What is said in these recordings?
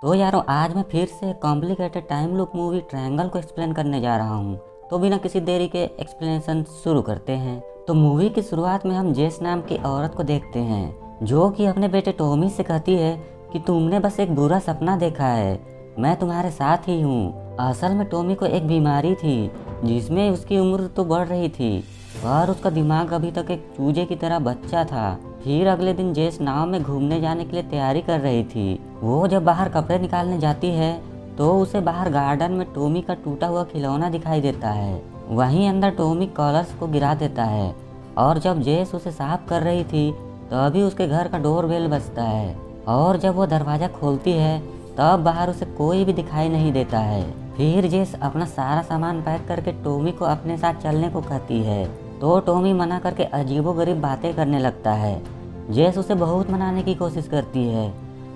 तो यारों आज मैं फिर से complicated time loop movie triangle को एक्सप्लेन करने जा रहा हूँ। तो बिना किसी देरी के एक्सप्लेनेशन शुरू करते हैं। तो मूवी की शुरुआत में हम जेस नाम की औरत को देखते हैं जो कि अपने बेटे टॉमी से कहती है कि तुमने बस एक बुरा सपना देखा है, मैं तुम्हारे साथ ही हूँ। असल में टॉमी को एक बीमारी थी जिसमें उसकी उम्र तो बढ़ रही थी पर उसका दिमाग अभी तक एक चूजे की तरह बच्चा था। फिर अगले दिन जेस नाव में घूमने जाने के लिए तैयारी कर रही थी। वो जब बाहर कपड़े निकालने जाती है तो उसे बाहर गार्डन में टॉमी का टूटा हुआ खिलौना दिखाई देता है। वहीं अंदर टॉमी कलर्स को गिरा देता है और जब जेस उसे साफ कर रही थी तभी उसके घर का डोरबेल बजता है और जब वो दरवाज़ा खोलती है तब बाहर उसे कोई भी दिखाई नहीं देता है। फिर जेस अपना सारा सामान पैक करके टॉमी को अपने साथ चलने को कहती है तो टॉमी मना करके अजीबोगरीब बातें करने लगता है। जेस उसे बहुत मनाने की कोशिश करती है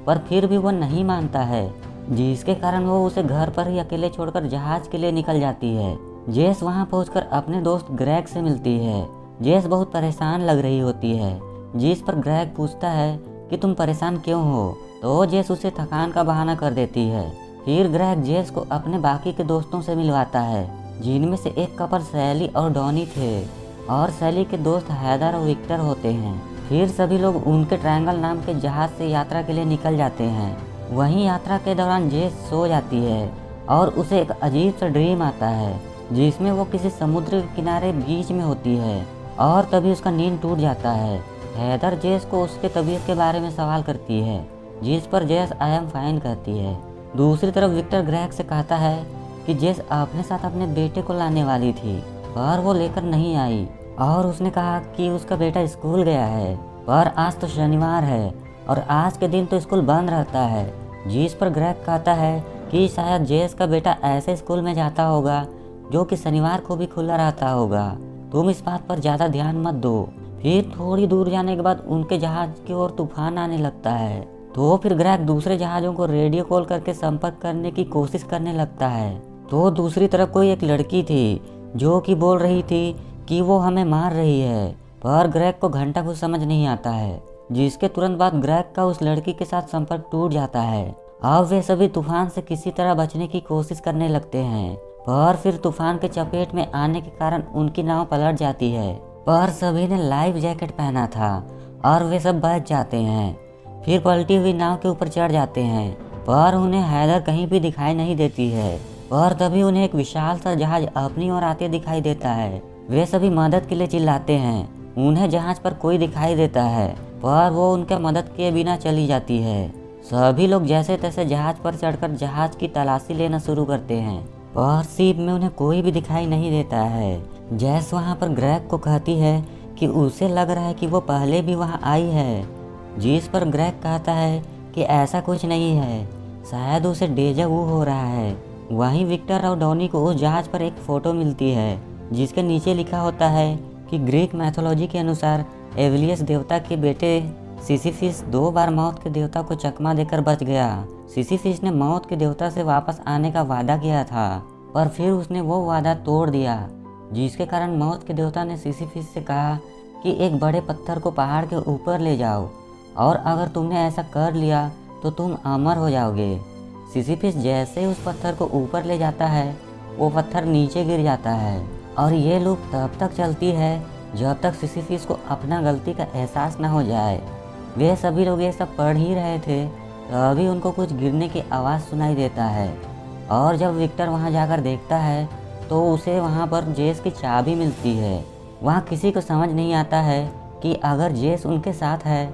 पर फिर भी वो नहीं मानता है, जिसके कारण वो उसे घर पर ही अकेले छोड़कर जहाज के लिए निकल जाती है। जेस वहां पहुंचकर अपने दोस्त ग्रेग से मिलती है। जेस बहुत परेशान लग रही होती है, जिस पर ग्रेग पूछता है कि तुम परेशान क्यों हो, तो जेस उसे थकान का बहाना कर देती है। फिर ग्रेग जेस को अपने बाकी के दोस्तों से मिलवाता है जिनमें से एक कपल सैली और डॉनी थे और सैली के दोस्त हैदर और विक्टर होते हैं। फिर सभी लोग उनके ट्रायंगल नाम के जहाज से यात्रा के लिए निकल जाते हैं। वहीं यात्रा के दौरान जेस सो जाती है और उसे एक अजीब सा ड्रीम आता है जिसमें वो किसी समुद्र के किनारे बीच में होती है और तभी उसका नींद टूट जाता है। हैदर जेस को उसके तबीयत के बारे में सवाल करती है जिस पर जेस आई एम फाइन कहती है। दूसरी तरफ विक्टर ग्रेग से कहता है कि जेस अपने साथ अपने बेटे को लाने वाली थी पर वो लेकर नहीं आई और उसने कहा कि उसका बेटा स्कूल गया है, पर आज तो शनिवार है और आज के दिन तो स्कूल बंद रहता है। जिस पर ग्रेग कहता है कि शायद जेस का बेटा ऐसे स्कूल में जाता होगा जो कि शनिवार को भी खुला रहता होगा, तुम इस बात पर ज़्यादा ध्यान मत दो। फिर थोड़ी दूर जाने के बाद उनके जहाज की ओर तूफान आने लगता है तो फिर ग्रेग दूसरे जहाज़ों को रेडियो कॉल करके संपर्क करने की कोशिश करने लगता है। तो दूसरी तरफ कोई एक लड़की थी जो कि बोल रही थी कि वो हमें मार रही है, पर ग्रेग को घंटा कुछ समझ नहीं आता है, जिसके तुरंत बाद ग्रेग का उस लड़की के साथ संपर्क टूट जाता है। अब वे सभी तूफान से किसी तरह बचने की कोशिश करने लगते हैं पर फिर तूफान के चपेट में आने के कारण उनकी नाव पलट जाती है। पर सभी ने लाइफ जैकेट पहना था और वे सब बच जाते हैं। फिर पलटी हुई नाव के ऊपर चढ़ जाते हैं पर उन्हें हैदर कहीं भी दिखाई नहीं देती है। पर तभी उन्हें एक विशाल सा जहाज अपनी ओर आते दिखाई देता है। वे सभी मदद के लिए चिल्लाते हैं। उन्हें जहाज पर कोई दिखाई देता है पर वो उनके मदद के बिना चली जाती है। सभी लोग जैसे तैसे जहाज पर चढ़कर जहाज की तलाशी लेना शुरू करते हैं पर शिप में उन्हें कोई भी दिखाई नहीं देता है। जैस वहाँ पर ग्रेग को कहती है कि उसे लग रहा है कि वो पहले भी वहाँ आई है, जिस पर ग्रेग कहता है कि ऐसा कुछ नहीं है, शायद उसे डेजा वू हो रहा है। वहीं विक्टर और डॉनी को उस जहाज पर एक फ़ोटो मिलती है जिसके नीचे लिखा होता है कि ग्रीक मैथोलॉजी के अनुसार एविलियस देवता के बेटे सिसिफिस 2 बार मौत के देवता को चकमा देकर बच गया। सिसिफिस ने मौत के देवता से वापस आने का वादा किया था पर फिर उसने वो वादा तोड़ दिया, जिसके कारण मौत के देवता ने सिसिफिस से कहा कि एक बड़े पत्थर को पहाड़ के ऊपर ले जाओ और अगर तुमने ऐसा कर लिया तो तुम अमर हो जाओगे। सिसिफिस जैसे उस पत्थर को ऊपर ले जाता है वो पत्थर नीचे गिर जाता है और ये लूप तब तक चलती है जब तक सिसिफिस को अपना गलती का एहसास न हो जाए। वे सभी लोग ये सब पढ़ ही रहे थे तभी उनको कुछ गिरने की आवाज़ सुनाई देता है और जब विक्टर वहां जाकर देखता है तो उसे वहां पर जेस की चाबी मिलती है। वहां किसी को समझ नहीं आता है कि अगर जेस उनके साथ है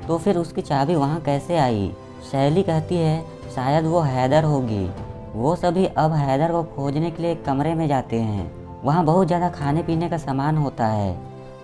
तो फिर उसकी चाबी वहां कैसे आई। शैली कहती है शायद वो हैदर होगी। वो सभी अब हैदर को खोजने के लिए एक कमरे में जाते हैं। वहाँ बहुत ज़्यादा खाने पीने का सामान होता है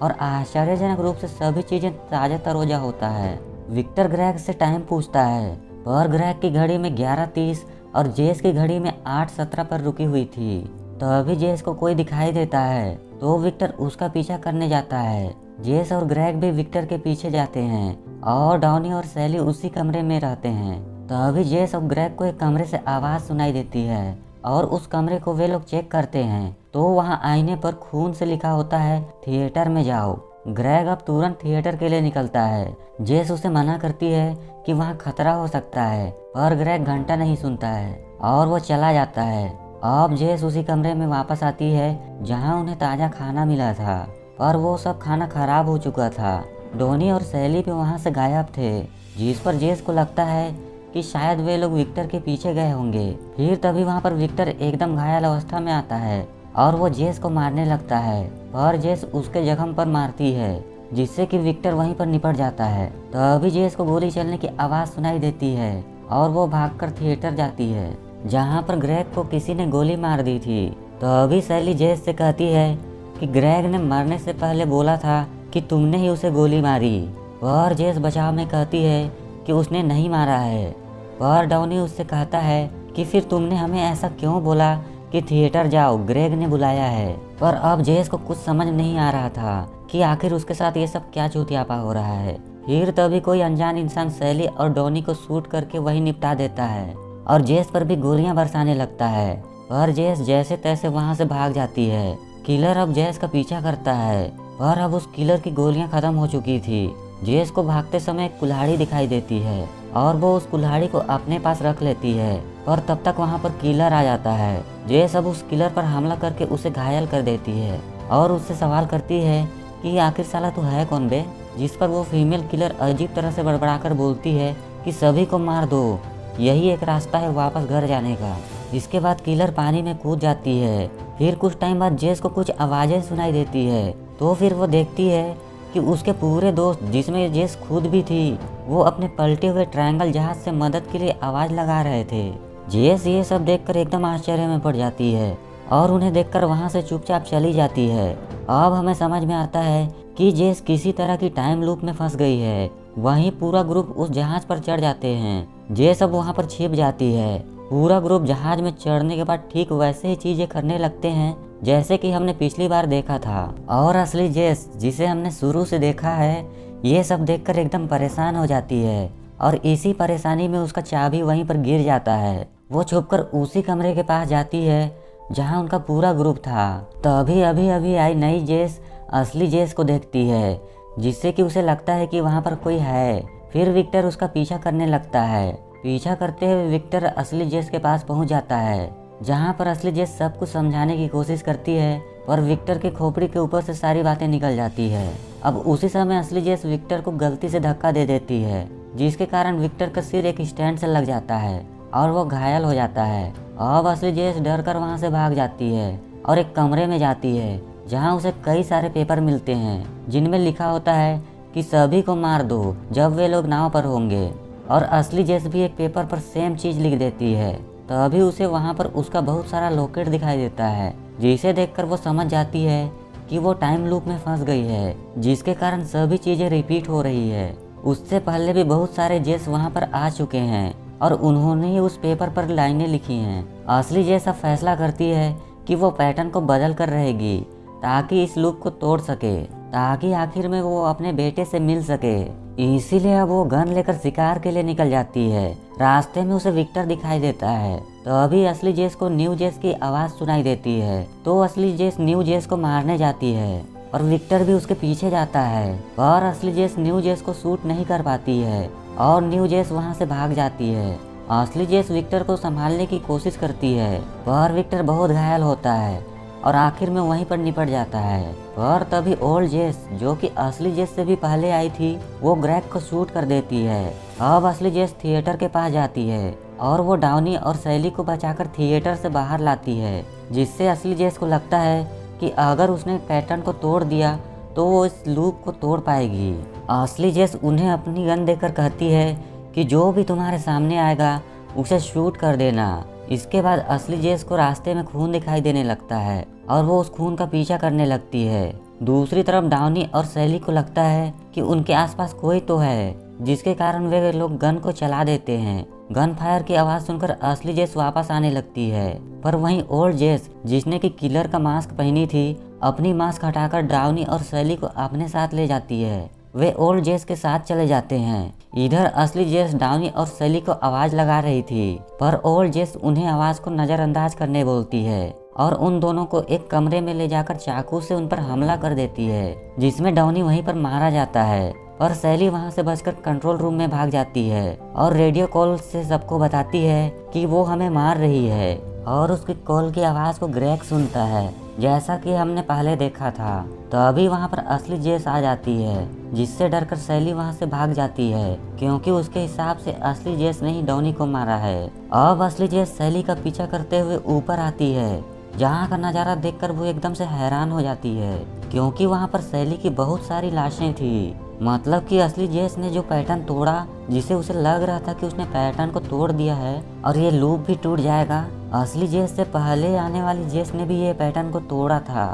और आश्चर्यजनक रूप से सभी चीज़ें ताज़ा तरोजा होता है। विक्टर ग्रेग से टाइम पूछता है पर ग्रेग की घड़ी में 11:30 और जेस की घड़ी में 8:17 पर रुकी हुई थी। तभी जेस को कोई दिखाई देता है तो विक्टर उसका पीछा करने जाता है। जेस और ग्रेग भी विक्टर के पीछे जाते हैं और डॉनी और सैली उसी कमरे में रहते हैं। तभी जेस और ग्रेग को एक कमरे से आवाज़ सुनाई देती है और उस कमरे को वे लोग चेक करते हैं तो वहाँ आईने पर खून से लिखा होता है थिएटर में जाओ। ग्रेग अब तुरंत थिएटर के लिए निकलता है। जेस उसे मना करती है कि वहाँ खतरा हो सकता है, पर ग्रेग घंटा नहीं सुनता है और वो चला जाता है। अब जेस उसी कमरे में वापस आती है जहाँ उन्हें ताज़ा खाना मिला था, पर वो सब खाना खराब हो चुका था। डॉनी और सैली भी वहाँ से गायब थे, जिस पर जेस को लगता है कि शायद वे लोग विक्टर के पीछे गए होंगे। फिर तभी वहाँ पर विक्टर एकदम घायल अवस्था में आता है और वो जेस को मारने लगता है, पर जेस उसके जख्म पर मारती है, जिससे कि विक्टर वहीं पर निपट जाता है। तभी जेस को गोली चलने की आवाज़ सुनाई देती है और वो भागकर थिएटर जाती है जहाँ पर ग्रेग को किसी ने गोली मार दी थी। तभी सैली जेस से कहती है कि ग्रेग ने मरने से पहले बोला था कि तुमने ही उसे गोली मारी, पर जेस बचाव में कहती है कि उसने नहीं मारा है। पर डॉनी उससे कहता है कि फिर तुमने हमें ऐसा क्यों बोला कि थिएटर जाओ, ग्रेग ने बुलाया है। पर अब जेस को कुछ समझ नहीं आ रहा था कि आखिर उसके साथ ये सब क्या चूतियापा हो रहा है। फिर तभी कोई अनजान इंसान सैली और डॉनी को शूट करके वही निपटा देता है और जेस पर भी गोलियां बरसाने लगता है। पर जेस जैसे तैसे वहां से भाग जाती है। किलर अब जेस का पीछा करता है, पर अब उस किलर की गोलियां खत्म हो चुकी थी। जेस को भागते समय एक कुल्हाड़ी दिखाई देती है और वो उस कुल्हाड़ी को अपने पास रख लेती है, पर तब तक वहाँ पर किलर आ जाता है। जेस अब उस किलर पर हमला करके उसे घायल कर देती है और उससे सवाल करती है कि आखिर साला तू है कौन बे, जिस पर वो फीमेल किलर अजीब तरह से बड़बड़ाकर बोलती है कि सभी को मार दो, यही एक रास्ता है वापस घर जाने का। इसके बाद किलर पानी में कूद जाती है। फिर कुछ टाइम बाद जेस को कुछ आवाज़ें सुनाई देती है, तो फिर वो देखती है कि उसके पूरे दोस्त, जिसमें जेस खुद भी थी, वो अपने पलटे हुए ट्रायंगल जहाज से मदद के लिए आवाज़ लगा रहे थे। जेस ये सब देखकर एकदम आश्चर्य में पड़ जाती है और उन्हें देखकर वहाँ से चुपचाप चली जाती है। अब हमें समझ में आता है कि जेस किसी तरह की टाइम लूप में फंस गई है। वहीं पूरा ग्रुप उस जहाज पर चढ़ जाते हैं। जेस अब वहाँ पर छिप जाती है। पूरा ग्रुप जहाज में चढ़ने के बाद ठीक वैसे ही चीजें करने लगते हैं जैसे कि हमने पिछली बार देखा था। और असली जेस, जिसे हमने शुरू से देखा है, ये सब देखकर एकदम परेशान हो जाती है और इसी परेशानी में उसका चाबी वहीं पर गिर जाता है। वो छुपकर उसी कमरे के पास जाती है जहां उनका पूरा ग्रुप था। तभी अभी अभी आई नई जेस असली जेस को देखती है, जिससे कि उसे लगता है कि वहां पर कोई है। फिर विक्टर उसका पीछा करने लगता है। पीछा करते हुए विक्टर असली जेस के पास पहुंच जाता है, जहां पर असली जेस सब कुछ समझाने की कोशिश करती है, पर विक्टर के खोपड़ी के ऊपर से सारी बातें निकल जाती है। अब उसी समय असली जेस विक्टर को गलती से धक्का दे देती है, जिसके कारण विक्टर का सिर एक स्टैंड से लग जाता है और वो घायल हो जाता है। अब असली जेस डर कर वहाँ से भाग जाती है और एक कमरे में जाती है जहाँ उसे कई सारे पेपर मिलते हैं जिनमें लिखा होता है कि सभी को मार दो जब वे लोग नाव पर होंगे। और असली जेस भी एक पेपर पर सेम चीज लिख देती है। तभी उसे वहाँ पर उसका बहुत सारा लॉकेट दिखाई देता है, जिसे देखकर वो समझ जाती है कि वो टाइम लूप में फंस गई है, जिसके कारण सभी चीजें रिपीट हो रही है। उससे पहले भी बहुत सारे जेस वहाँ पर आ चुके हैं और उन्होंने ही उस पेपर पर लाइनें लिखी हैं। असली जेस अब फैसला करती है कि वो पैटर्न को बदल कर रहेगी ताकि इस लूप को तोड़ सके, ताकि आखिर में वो अपने बेटे से मिल सके। इसीलिए अब वो गन लेकर शिकार के लिए निकल जाती है। रास्ते में उसे विक्टर दिखाई देता है। तभी असली जेस को न्यू जेस की आवाज सुनाई देती है, तो असली जेस न्यू जेस को मारने जाती है और विक्टर भी उसके पीछे जाता है, पर असली जेस न्यू जेस को शूट नहीं कर पाती है और न्यू जेस वहाँ से भाग जाती है। असली जेस विक्टर को संभालने की कोशिश करती है, पर विक्टर बहुत घायल होता है और आखिर में वहीं पर निपट जाता है। पर तभी ओल्ड जेस, जो कि असली जेस से भी पहले आई थी, वो ग्रेग को शूट कर देती है। अब असली जेस थिएटर के पास जाती है और वो डाउनी और सैली को बचाकर थिएटर से बाहर लाती है, जिससे असली जेस को लगता है कि अगर उसने पैटर्न को तोड़ दिया तो वो इस लूप को तोड़ पाएगी। असली जेस उन्हें अपनी गन देकर कहती है कि जो भी तुम्हारे सामने आएगा उसे शूट कर देना। इसके बाद असली जेस को रास्ते में खून दिखाई देने लगता है और वो उस खून का पीछा करने लगती है। दूसरी तरफ डाउनी और सैली को लगता है कि उनके आसपास कोई तो है, जिसके कारण वे लोग गन को चला देते हैं। गन फायर की आवाज सुनकर असली जेस वापस आने लगती है, पर वहीं ओल्ड जेस, जिसने कि किलर का मास्क पहनी थी, अपनी मास्क हटाकर डाउनी और सैली को अपने साथ ले जाती है। वे ओल्ड जेस के साथ चले जाते हैं। इधर असली जेस डाउनी और सैली को आवाज लगा रही थी, पर ओल्ड जेस उन्हें आवाज को नजरअंदाज करने बोलती है और उन दोनों को एक कमरे में ले जाकर चाकू से उन पर हमला कर देती है, जिसमें डाउनी वहीं पर मारा जाता है। पर सैली वहाँ से बचकर कंट्रोल रूम में भाग जाती है और रेडियो कॉल से सबको बताती है कि वो हमें मार रही है। और उसकी कॉल की आवाज़ को ग्रेग सुनता है, जैसा कि हमने पहले देखा था। तो अभी वहाँ पर असली जेस आ जाती है, जिससे डरकर सैली वहाँ से भाग जाती है, क्योंकि उसके हिसाब से असली जेस ने ही डॉनी को मारा है। अब असली जेस सैली का पीछा करते हुए ऊपर आती है, जहाँ का नज़ारा देखकर वो एकदम से हैरान हो जाती है, क्योंकि वहाँ पर सैली की बहुत सारी लाशें थी। मतलब कि असली जेस ने जो पैटर्न तोड़ा, जिसे उसे लग रहा था कि उसने पैटर्न को तोड़ दिया है और ये लूप भी टूट जाएगा, असली जेस से पहले आने वाली जेस ने भी ये पैटर्न को तोड़ा था।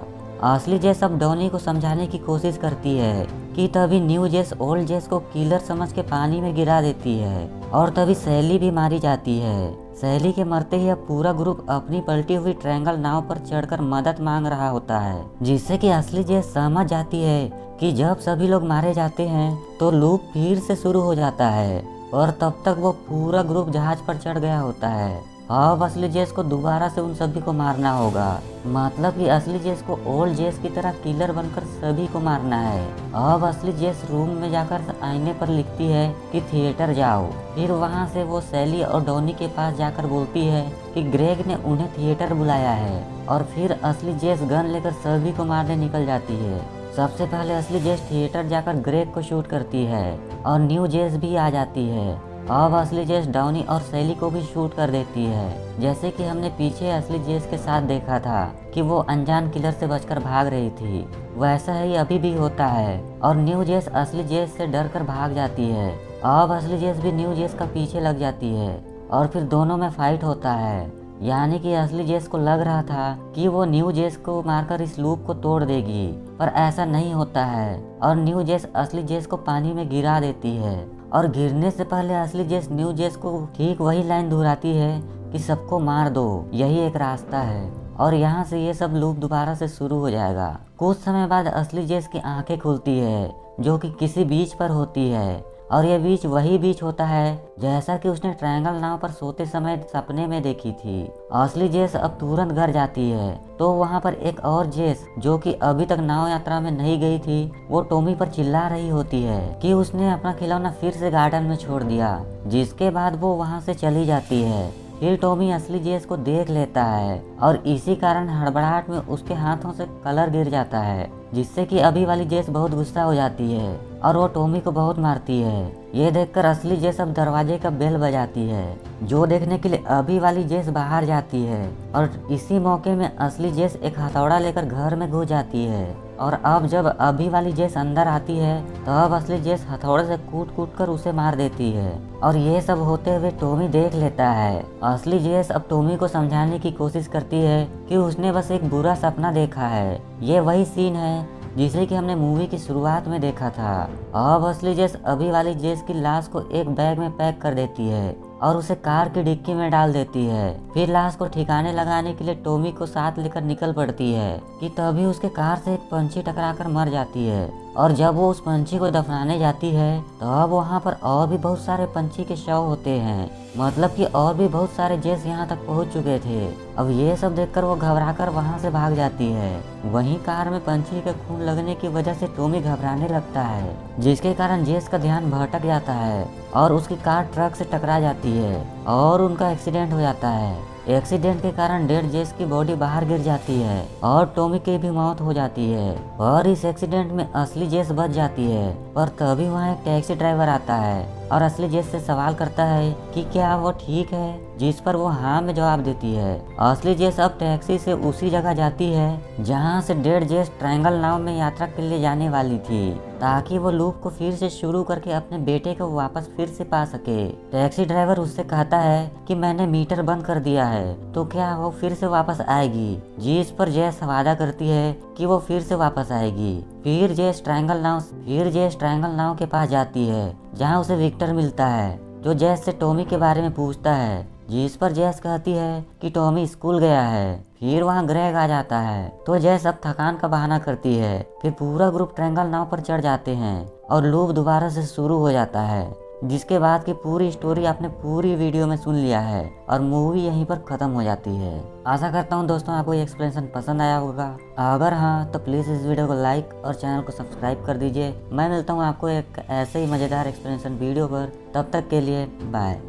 असली जेस अब डॉनी को समझाने की कोशिश करती है कि तभी न्यू जेस ओल्ड जेस को किलर समझ के पानी में गिरा देती है और तभी सैली भी मारी जाती है। सैली के मरते ही अब पूरा ग्रुप अपनी पलटी हुई ट्रायंगल नाव पर चढ़कर मदद मांग रहा होता है, जिससे कि असली जेस समझ जाती है कि जब सभी लोग मारे जाते हैं तो लूप फिर से शुरू हो जाता है और तब तक वो पूरा ग्रुप जहाज पर चढ़ गया होता है। अब असली जेस को दोबारा से उन सभी को मारना होगा, मतलब कि असली जेस को ओल्ड जेस की तरह किलर बनकर सभी को मारना है। अब असली जेस रूम में जाकर आईने पर लिखती है कि थिएटर जाओ। फिर वहां से वो सैली और डॉनी के पास जाकर बोलती है कि ग्रेग ने उन्हें थिएटर बुलाया है, और फिर असली जेस गन लेकर सभी को मारने निकल जाती है। सबसे पहले असली जेस थिएटर जाकर ग्रेग को शूट करती है और न्यू जेस भी आ जाती है। अब असली जेस डॉनी और सैली को भी शूट कर देती है, जैसे कि हमने पीछे असली जेस के साथ देखा था कि वो अनजान किलर से बचकर भाग रही थी। वैसा ही अभी भी होता है और न्यू जेस असली जेस से डरकर भाग जाती है। अब असली जेस भी न्यू जेस का पीछे लग जाती है और फिर दोनों में फाइट होता है। यानी कि असली जेस को लग रहा था कि वो न्यू जेस को मारकर इस लूप को तोड़ देगी, पर ऐसा नहीं होता है और न्यू जेस असली जेस को पानी में गिरा देती है। और गिरने से पहले असली जेस न्यू जेस को ठीक वही लाइन दोहराती है कि सबको मार दो, यही एक रास्ता है। और यहाँ से ये सब लूप दोबारा से शुरू हो जाएगा। कुछ समय बाद असली जेस की आंखें खुलती है, जो कि किसी बीच पर होती है, और यह बीच वही बीच होता है जैसा कि उसने ट्रायंगल नाव पर सोते समय सपने में देखी थी। असली जेस अब तुरंत घर जाती है तो वहाँ पर एक और जेस, जो कि अभी तक नाव यात्रा में नहीं गई थी, वो टॉमी पर चिल्ला रही होती है कि उसने अपना खिलौना फिर से गार्डन में छोड़ दिया, जिसके बाद वो वहाँ से चली जाती है। फिर टॉमी असली जेस को देख लेता है और इसी कारण हड़बड़ाहट में उसके हाथों से कलर गिर जाता है, जिससे कि अभी वाली जेस बहुत गुस्सा हो जाती है और वो टॉमी को बहुत मारती है। ये देखकर असली जेस अब दरवाजे का बेल बजाती है, जो देखने के लिए अभी वाली जेस बाहर जाती है। और इसी मौके में असली जेस एक हथौड़ा लेकर घर में घुस जाती है। और अब जब अभी वाली जेस अंदर आती है तो अब असली जेस हथौड़े से कूट कूट कर उसे मार देती है। और ये सब होते हुए टॉमी देख लेता है। असली जेस अब टॉमी को समझाने की कोशिश करती है कि उसने बस एक बुरा सपना देखा है। ये वही सीन है जिसे कि हमने मूवी की शुरुआत में देखा था। अब असली जेस अभी वाली जेस की लाश को एक बैग में पैक कर देती है और उसे कार की डिक्की में डाल देती है। फिर लाश को ठिकाने लगाने के लिए टॉमी को साथ लेकर निकल पड़ती है कि तभी उसके कार से एक पंछी टकराकर मर जाती है। और जब वो उस पंछी को दफनाने जाती है तो अब वहाँ पर और भी बहुत सारे पंछी के शव होते हैं, मतलब कि और भी बहुत सारे जेस यहाँ तक पहुँच चुके थे। अब ये सब देखकर वो घबराकर वहाँ से भाग जाती है। वहीं कार में पंछी के खून लगने की वजह से टॉमी घबराने लगता है, जिसके कारण जेस का ध्यान भटक जाता है और उसकी कार ट्रक से टकरा जाती है और उनका एक्सीडेंट हो जाता है। एक्सीडेंट के कारण डेड जेस की बॉडी बाहर गिर जाती है और टॉमी की भी मौत हो जाती है। और इस एक्सीडेंट में असली जेस बच जाती है, पर तभी वहाँ एक टैक्सी ड्राइवर आता है और असली जेस से सवाल करता है कि क्या वो ठीक है, जिस पर वो हाँ में जवाब देती है। असली जेस अब टैक्सी से उसी जगह जाती है जहाँ से डेड जेस ट्रायंगल नाव में यात्रा के लिए जाने वाली थी, ताकि वो लूप को फिर से शुरू करके अपने बेटे को वापस फिर से पा सके। टैक्सी ड्राइवर उससे कहता है कि मैंने मीटर बंद कर दिया है, तो क्या वो फिर से वापस आएगी, जिस पर जेस वादा करती है कि वो फिर से वापस आएगी। फिर जेस ट्रायंगल नाव के पास जाती है, जहाँ उसे विक्टर मिलता है, जो जेस से टॉमी के बारे में पूछता है, जिस पर जेस कहती है कि टॉमी स्कूल गया है। फिर वहाँ ग्रेग आ जाता है तो जेस अब थकान का बहाना करती है। फिर पूरा ग्रुप ट्रायंगल नाव पर चढ़ जाते हैं और लूप दोबारा से शुरू हो जाता है। जिसके बाद की पूरी स्टोरी आपने पूरी वीडियो में सुन लिया है और मूवी यहीं पर ख़त्म हो जाती है। आशा करता हूँ दोस्तों आपको ये एक्सप्लेनेशन पसंद आया होगा। अगर हाँ तो प्लीज़ इस वीडियो को लाइक और चैनल को सब्सक्राइब कर दीजिए। मैं मिलता हूँ आपको एक ऐसे ही मज़ेदार एक्सप्लेनेशन वीडियो पर। तब तक के लिए बाय।